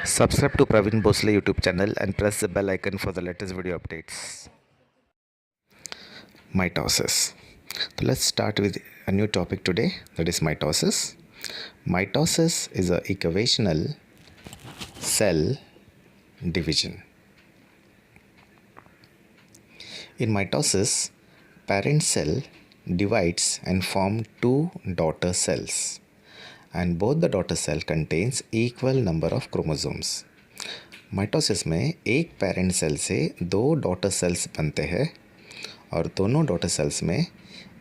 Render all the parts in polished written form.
Subscribe to Praveen Bosle YouTube channel and press the bell icon for the latest video updates. Mitosis. So let's start with a new topic today, that is mitosis. Mitosis is a equational cell division. In mitosis, parent cell divides and form two daughter cells, and both the daughter cell contains equal number of chromosomes. Mitosis में एक parent cell से दो daughter cells बनते हैं और दोनों daughter cells में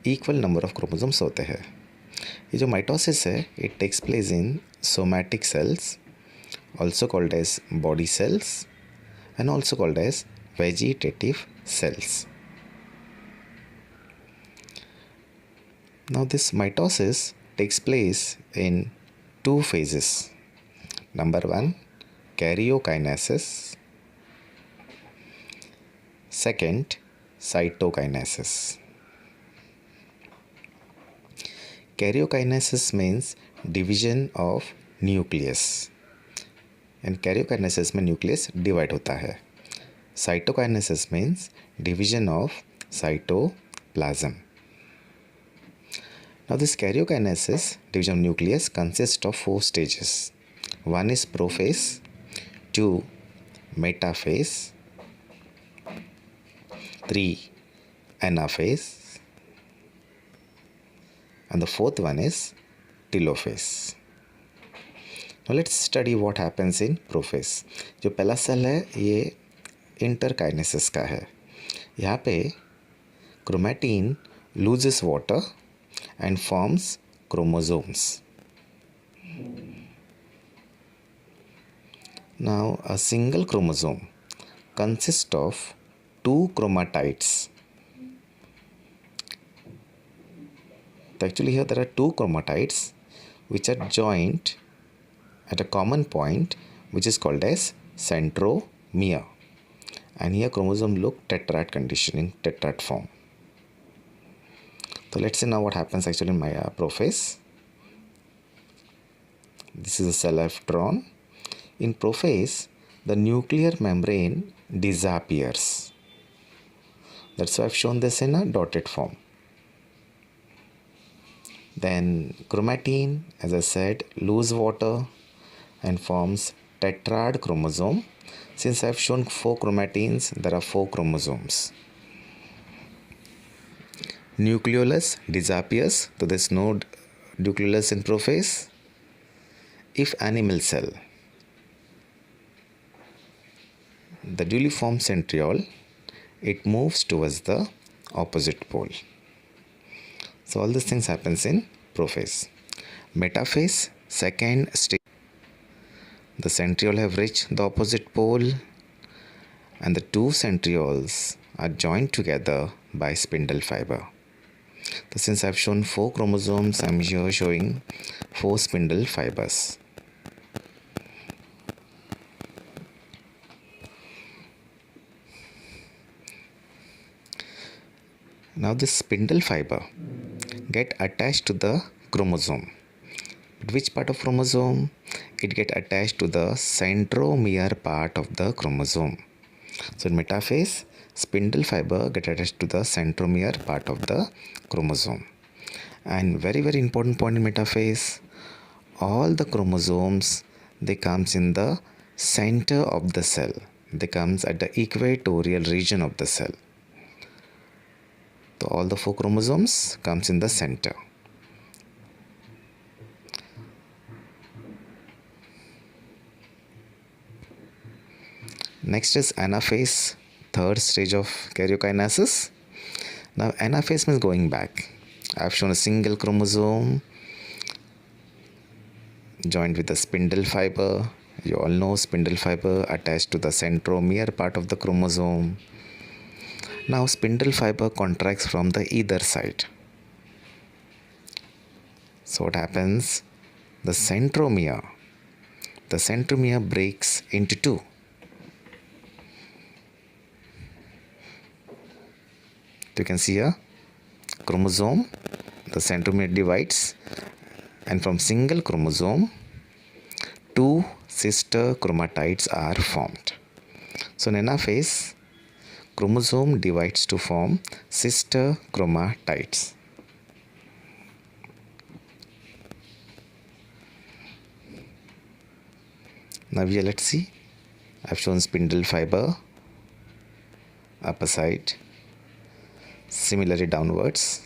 equal number of chromosomes होते हैं. ये जो माइटोसिस है, it takes place in somatic cells, also called as body cells and also called as vegetative cells. Now this mitosis takes place in two phases. Number one, karyokinesis. Second, cytokinesis. Karyokinesis means division of nucleus, and karyokinesis में nucleus divide होता है. Cytokinesis means division of cytoplasm. Now this karyokinesis, division of nucleus, consists of four stages. One is prophase, two metaphase, three anaphase, and the fourth one is telophase. Now let's study what happens in prophase. जो पहला cell है ये interkinesis का है. यहाँ पे chromatin loses water and forms chromosomes. Now a single chromosome consists of two chromatids. So actually here there are two chromatids which are joined at a common point, which is called as centromere, and here chromosome look tetrad condition, in tetrad form. So let's see now what happens actually in my prophase. This is a cell I've drawn. In prophase, the nuclear membrane disappears. That's why I've shown this in a dotted form. Then chromatin, as I said, lose water and forms tetrad chromosome. Since I've shown four chromatins, there are four chromosomes. Nucleolus disappears, so there's no nucleolus in prophase. If animal cell, the newly formed centriole, it moves towards the opposite pole. So all these things happens in prophase. Metaphase, second stage. The centriole have reached the opposite pole and the two centrioles are joined together by spindle fiber. So since I've shown four chromosomes, I'm here showing four spindle fibers. Now this spindle fiber get attached to the chromosome. But which part of chromosome? It get attached to the centromere part of the chromosome. So in metaphase, spindle fiber get attached to the centromere part of the chromosome. And very important point in metaphase, all the chromosomes, they comes in the center of the cell. They comes at the equatorial region of the cell. So all the four chromosomes comes in the center. Next is anaphase, third stage of karyokinesis. Now anaphase means going back. I've shown a single chromosome joined with a spindle fiber. You all know spindle fiber attached to the centromere part of the chromosome. Now spindle fiber contracts from the either side. So what happens? The centromere breaks into two. You can see a chromosome, the centromere divides, and from single chromosome two sister chromatids are formed. So in anaphase, chromosome divides to form sister chromatids. Now here let's see. I've shown spindle fiber upper side, similarly downwards.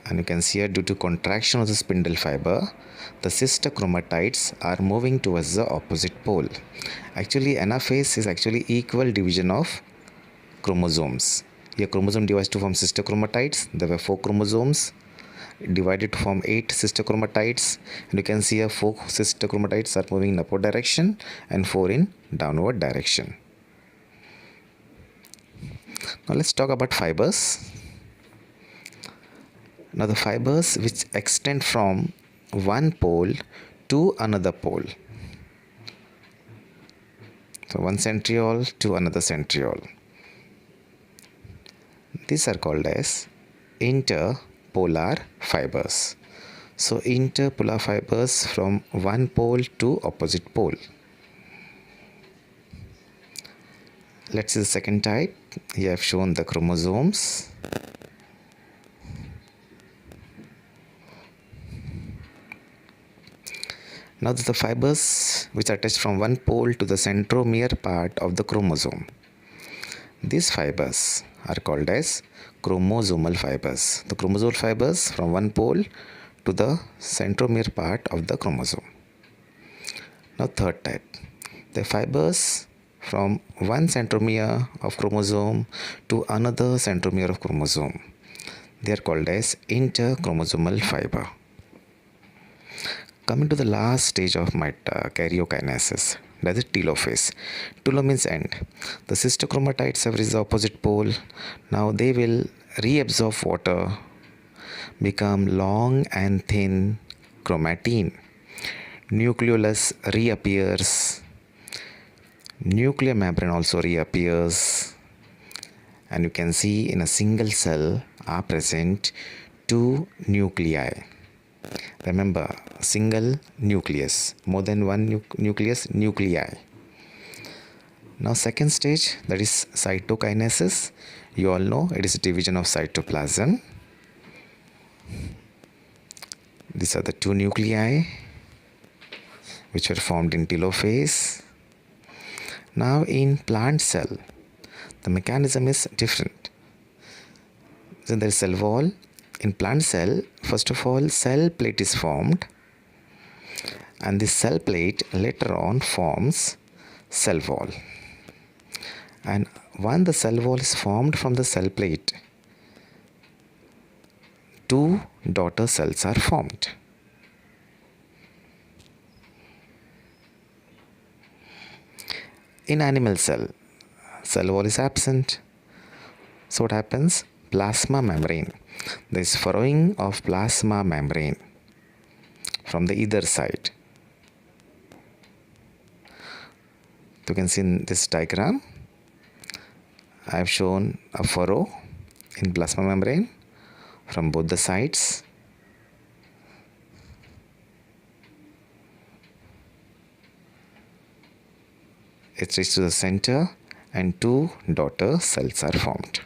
And you can see here, due to contraction of the spindle fiber, the sister chromatids are moving towards the opposite pole. Actually, anaphase is actually equal division of chromosomes. Here chromosome divides to form sister chromatids. There were 4 chromosomes divided to form 8 sister chromatids, and you can see here 4 sister chromatids are moving in upward direction and 4 in downward direction. Now let's talk about fibers. Now the fibers which extend from one pole to another pole. So one centriole to another centriole. These are called as interpolar fibers. So interpolar fibers from one pole to opposite pole. Let's see the second type. Here I've shown the chromosomes. Now the fibers which are attached from one pole to the centromere part of the chromosome. These fibers are called as chromosomal fibers. The chromosomal fibers from one pole to the centromere part of the chromosome. Now third type. The fibers from one centromere of chromosome to another centromere of chromosome. They are called as interchromosomal fiber. Coming to the last stage of my karyokinesis, that is telophase. Telo means end. The sister chromatids have reached the opposite pole. Now they will reabsorb water, become long and thin chromatin. Nucleolus reappears. Nuclear membrane also reappears. And you can see in a single cell are present 2 nuclei. Remember, single nucleus, more than one nucleus, nuclei. Now second stage, that is cytokinesis. You all know it is division of cytoplasm. These are the 2 nuclei which were formed in telophase. Now in plant cell, the mechanism is different. So there is cell wall. In plant cell, first of all, cell plate is formed, and this cell plate later on forms cell wall. And when the cell wall is formed from the cell plate, 2 daughter cells are formed. In animal cell wall is absent. So what happens? Plasma membrane. There is furrowing of plasma membrane from the either side. You can see in this diagram, I have shown a furrow in plasma membrane from both the sides. It reaches to the center and 2 daughter cells are formed.